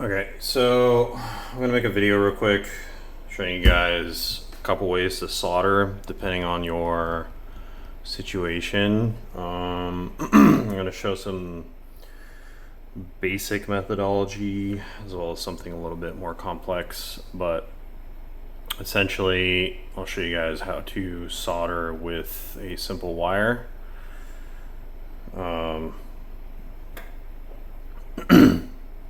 Okay, so I'm gonna make a video real quick showing you guys a couple ways to solder depending on your situation. I'm gonna show some basic methodology as well as something a little bit more complex, but essentially I'll show you guys how to solder with a simple wire.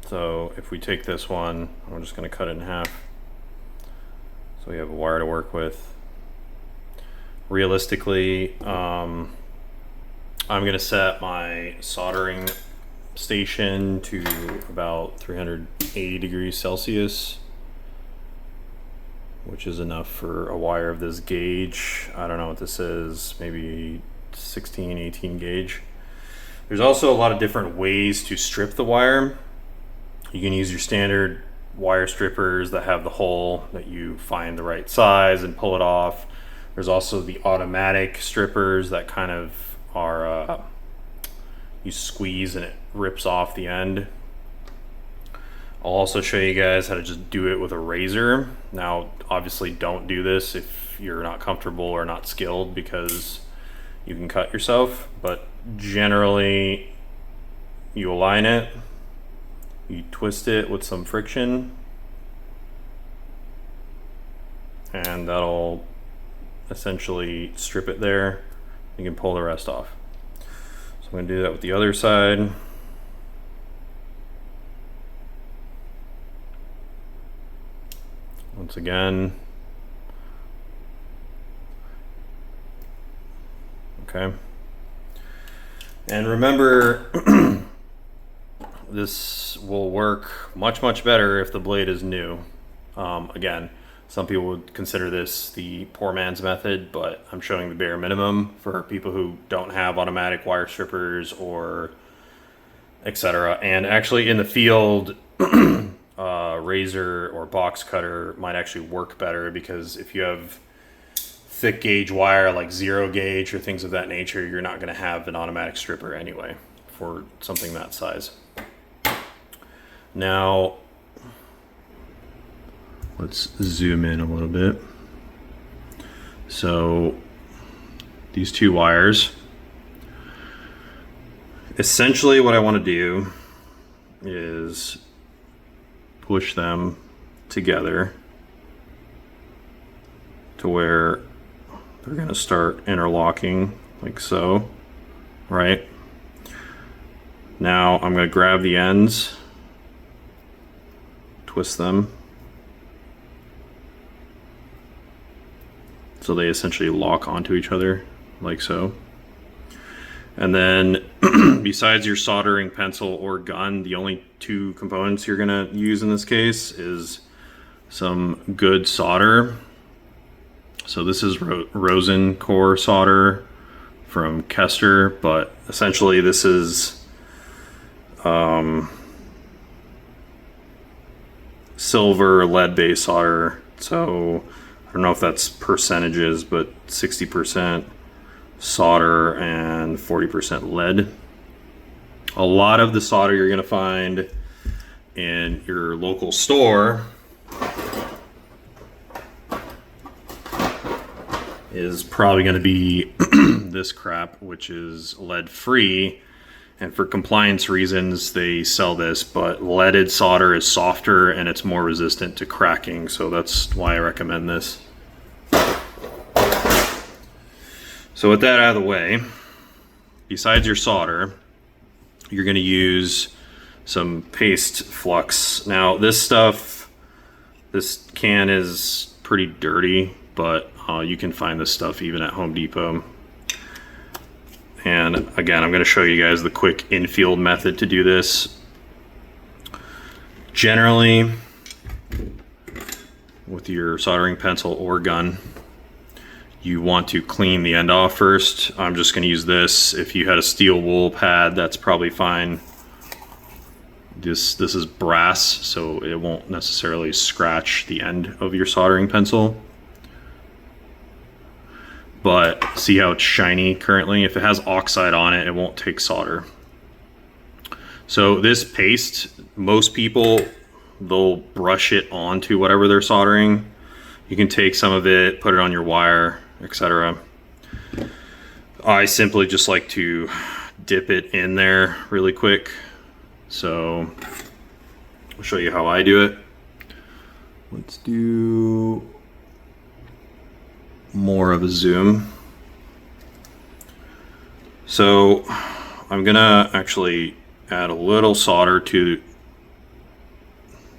So if we take this one, I'm just going to cut it in half so we have a wire to work with. Realistically, I'm going to set my soldering station to about 380 degrees Celsius, which is enough for a wire of this gauge. I don't know what this is, maybe 16, 18 gauge. There's also a lot of different ways to strip the wire. You can use your standard wire strippers that have the hole that you find the right size and pull it off. There's also the automatic strippers that kind of are, you squeeze and it rips off the end. I'll also show you guys how to just do it with a razor. Now, obviously don't do this if you're not comfortable or not skilled because you can cut yourself, but generally you align it, you twist it with some friction, and that'll essentially strip it there. You can pull the rest off. So I'm going to do that with the other side. Once again. Okay. And remember, this will work much better if the blade is new. Again, some people would consider this the poor man's method, but I'm showing the bare minimum for people who don't have automatic wire strippers or etc. And actually in the field, razor or box cutter might actually work better, because if you have thick gauge wire like 0 gauge or things of that nature, you're not going to have an automatic stripper anyway for something that size. Now let's zoom in a little bit. So these two wires, essentially what I want to do is push them together to where they're going to start interlocking like so, right? Now I'm going to grab the ends, twist them so they essentially lock onto each other like so. And then besides your soldering pencil or gun, the only two components you're going to use in this case is some good solder. So this is Rosen core solder from Kester, but essentially this is silver lead based solder. So I don't know if that's percentages, but 60% solder and 40% lead. A lot of the solder you're going to find in your local store is probably going to be this crap, which is lead free, and for compliance reasons they sell this, but leaded solder is softer and it's more resistant to cracking, so that's why I recommend this. So with that out of the way, besides your solder, you're going to use some paste flux. Now this stuff, this can is pretty dirty, but you can find this stuff even at Home Depot. And again, I'm going to show you guys the quick in-field method to do this. Generally, with your soldering pencil or gun, you want to clean the end off first. I'm just going to use this. If you had a steel wool pad, that's probably fine. This is brass, so it won't necessarily scratch the end of your soldering pencil. But see how it's shiny currently? If it has oxide on it, it won't take solder. So this paste, most people they'll brush it onto whatever they're soldering. You can take some of it, put it on your wire, etc. I simply just like to dip it in there really quick. So I'll show you how I do it. Let's do more of a zoom. So I'm gonna actually add a little solder to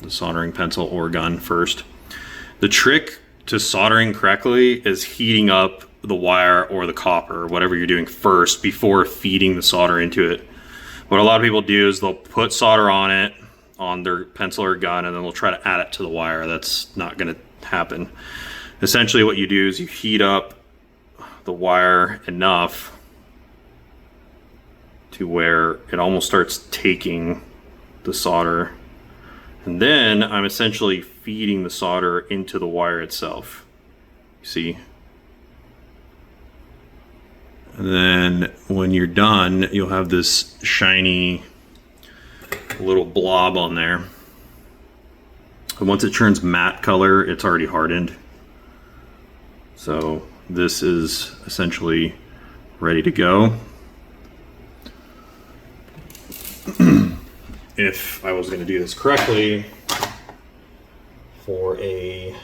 the soldering pencil or gun first. The trick to soldering correctly is heating up the wire or the copper, whatever you're doing first, before feeding the solder into it. What a lot of people do is they'll put solder on it, on their pencil or gun, and then they'll try to add it to the wire. That's not gonna happen. Essentially what you do is you heat up the wire enough to where it almost starts taking the solder. And then I'm essentially feeding the solder into the wire itself. See? And then when you're done, you'll have this shiny little blob on there. And once it turns matte color, it's already hardened. So this is essentially ready to go. If I was going to do this correctly for a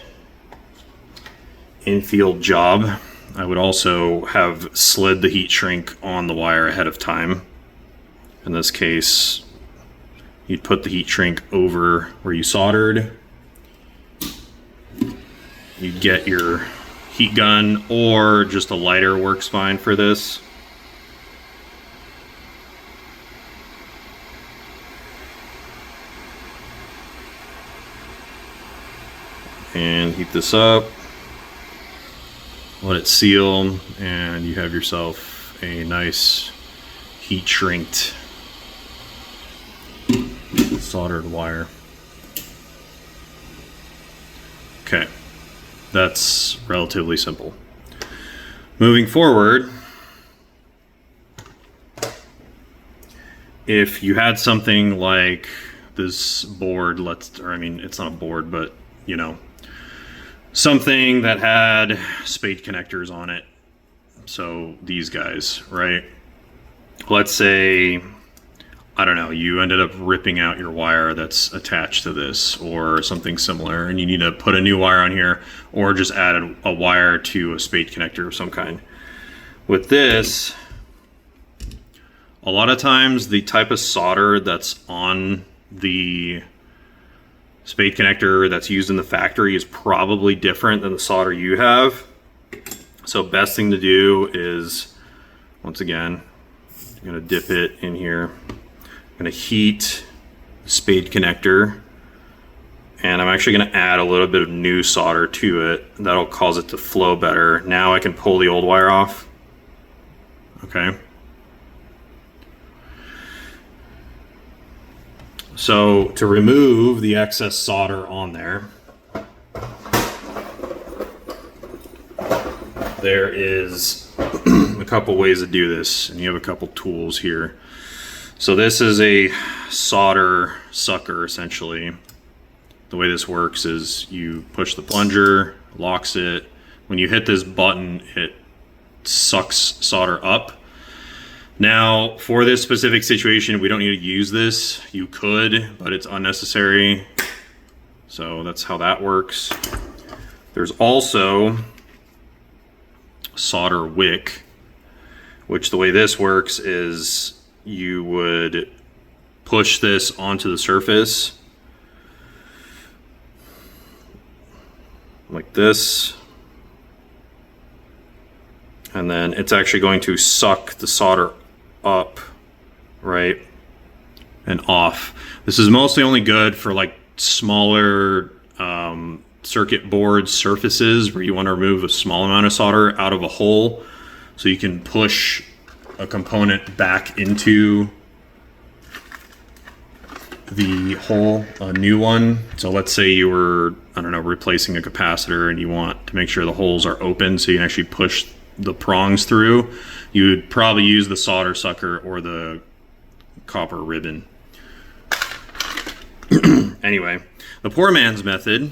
in-field job, I would also have slid the heat shrink on the wire ahead of time. In this case, you'd put the heat shrink over where you soldered. You'd get your heat gun, or just a lighter works fine for this. And heat this up, let it seal, and you have yourself a nice heat shrinked soldered wire. Okay, that's relatively simple. Moving forward, if you had something like this board, it's not a board, but you know, something that had spade connectors on it. So these guys, right? Let's say, I don't know, you ended up ripping out your wire that's attached to this or something similar, and you need to put a new wire on here, or just add a wire to a spade connector of some kind. With this, a lot of times the type of solder that's on the spade connector that's used in the factory is probably different than the solder you have. So best thing to do is, once again, I'm gonna dip it in here. I'm gonna heat the spade connector, and I'm actually gonna add a little bit of new solder to it. That'll cause it to flow better. Now I can pull the old wire off. Okay. So to remove the excess solder on there, there is a couple ways to do this, and you have a couple tools here. So this is a solder sucker, essentially. The way this works is you push the plunger, locks it. When you hit this button, it sucks solder up. Now, for this specific situation, we don't need to use this. You could, but it's unnecessary. So that's how that works. There's also solder wick, which the way this works is you would push this onto the surface like this, and then it's actually going to suck the solder up, right, and off. This is mostly only good for like smaller circuit board surfaces where you want to remove a small amount of solder out of a hole, so you can push a component back into the hole, a new one. So let's say you were, I don't know, replacing a capacitor and you want to make sure the holes are open so you can actually push the prongs through. You would probably use the solder sucker or the copper ribbon. Anyway, the poor man's method,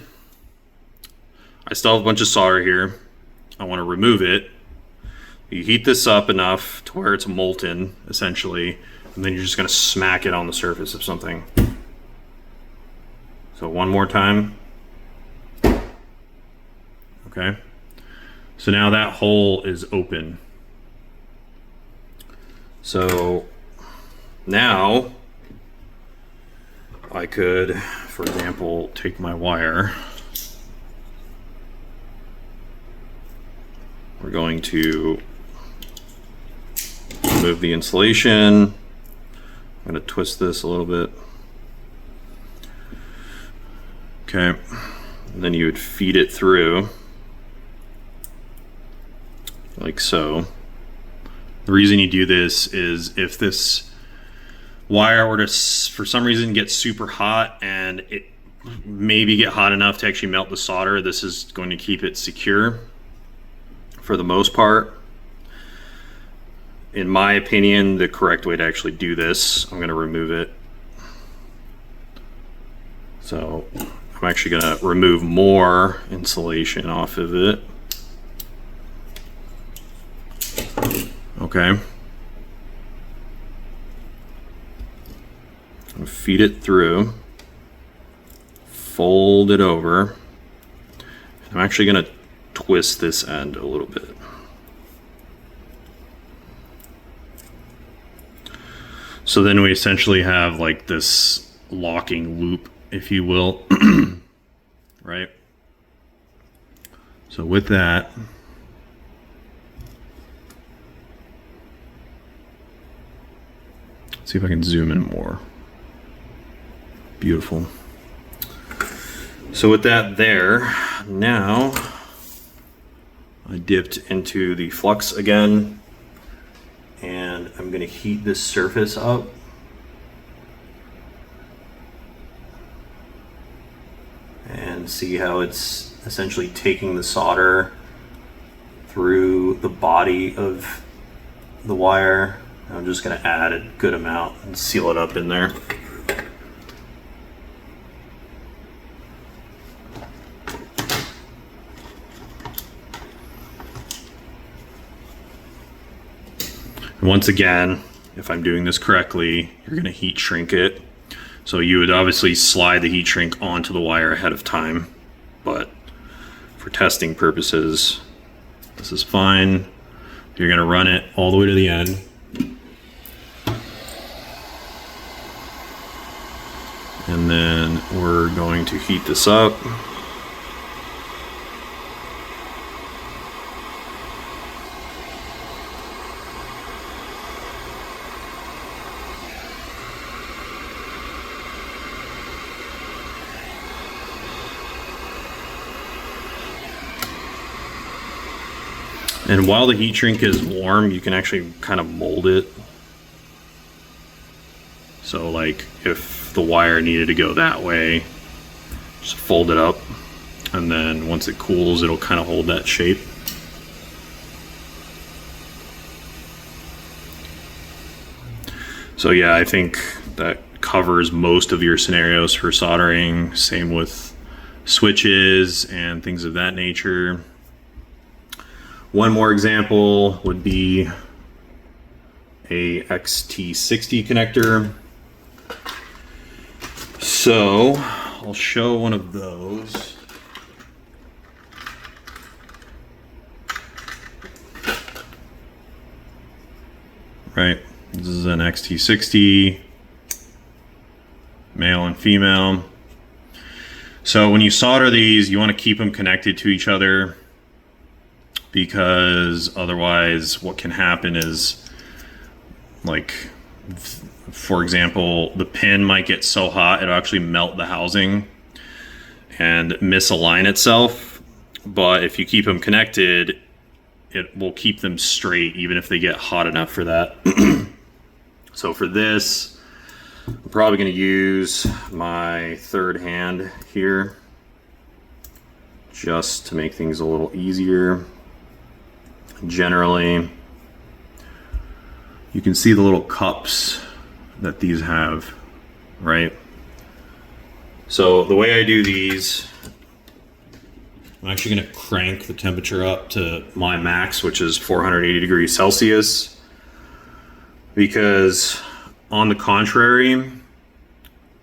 I still have a bunch of solder here. I want to remove it. You heat this up enough to where it's molten, essentially, and then you're just going to smack it on the surface of something. So one more time. Okay. So now that hole is open. So now I could, for example, take my wire. We're going to remove the insulation. I'm going to twist this a little bit. Okay. And then you would feed it through like so. The reason you do this is if this wire were to, for some reason, get super hot and it maybe get hot enough to actually melt the solder, this is going to keep it secure for the most part. In my opinion, the correct way to actually do this, I'm going to remove it. So I'm actually going to remove more insulation off of it. Okay. I'll feed it through, fold it over. I'm actually going to twist this end a little bit. So then we essentially have like this locking loop, if you will, right? So with that, let's see if I can zoom in more. Beautiful. So with that there, now I dipped into the flux again, and I'm going to heat this surface up. And see how it's essentially taking the solder through the body of the wire. I'm just going to add a good amount and seal it up in there. Once again, if I'm doing this correctly, you're going to heat shrink it. So you would obviously slide the heat shrink onto the wire ahead of time, but for testing purposes, this is fine. You're going to run it all the way to the end. And then we're going to heat this up. And while the heat shrink is warm, you can actually kind of mold it. So like if the wire needed to go that way, just fold it up. And then once it cools, it'll kind of hold that shape. So yeah, I think that covers most of your scenarios for soldering. Same with switches and things of that nature. One more example would be a XT60 connector. So I'll show one of those. Right, this is an XT60, male and female. So when you solder these, you want to keep them connected to each other, because otherwise what can happen is, like, for example, the pin might get so hot it'll actually melt the housing and misalign itself. But if you keep them connected, it will keep them straight even if they get hot enough for that. So for this, I'm probably going to use my third hand here just to make things a little easier. Generally, you can see the little cups that these have, right? So the way I do these, I'm actually going to crank the temperature up to my max, which is 480 degrees Celsius, because on the contrary,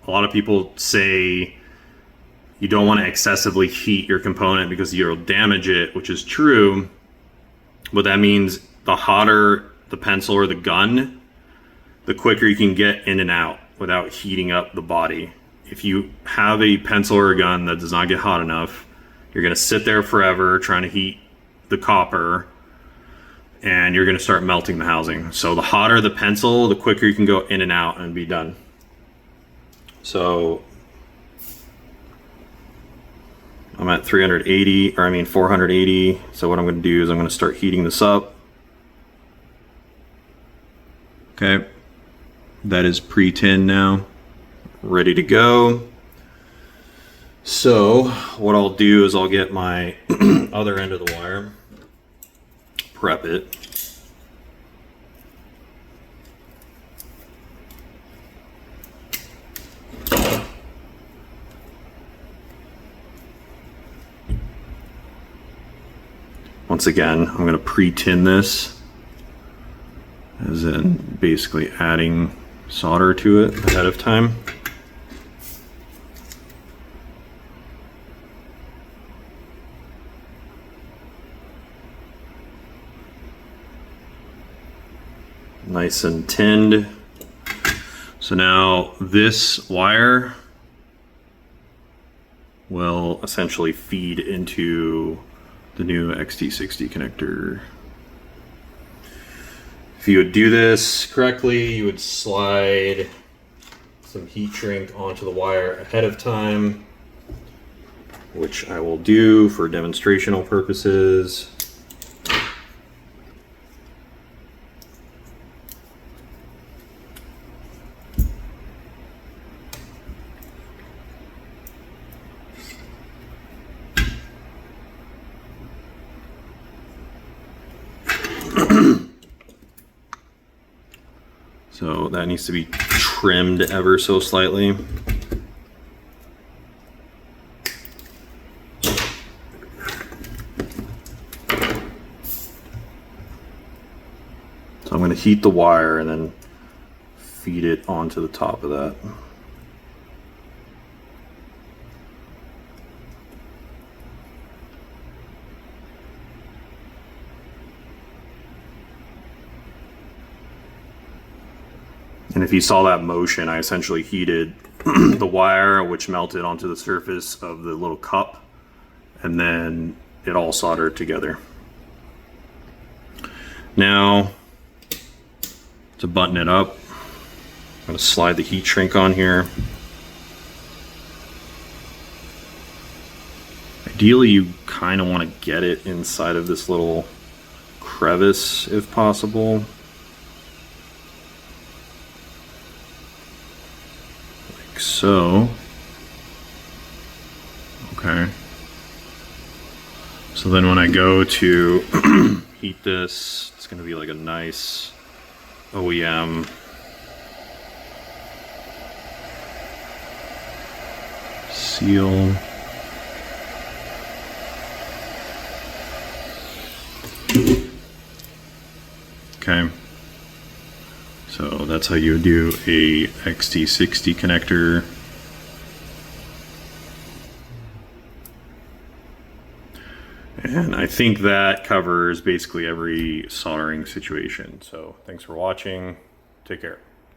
a lot of people say you don't want to excessively heat your component because you'll damage it, which is true, but that means the hotter the pencil or the gun, the quicker you can get in and out without heating up the body. If you have a pencil or a gun that does not get hot enough, you're going to sit there forever trying to heat the copper, and you're going to start melting the housing. So the hotter the pencil, the quicker you can go in and out and be done. So I'm at 480. So what I'm going to do is I'm going to start heating this up. Okay, that is pre-tinned now, ready to go. So what I'll do is I'll get my other end of the wire, prep it. Once again, I'm going to pre-tin this, as in basically adding solder to it ahead of time. Nice and tinned. So now this wire will essentially feed into the new XT60 connector. If you would do this correctly, you would slide some heat shrink onto the wire ahead of time, which I will do for demonstrational purposes. So that needs to be trimmed ever so slightly. So I'm going to heat the wire and then feed it onto the top of that. And if you saw that motion, I essentially heated the wire, which melted onto the surface of the little cup, and then it all soldered together. Now, to button it up, I'm going to slide the heat shrink on here. Ideally, you kind of want to get it inside of this little crevice if possible. So, okay. So then when I go to heat this, it's going to be like a nice OEM seal. Okay. So that's how you do a XT60 connector. And I think that covers basically every soldering situation. So thanks for watching. Take care.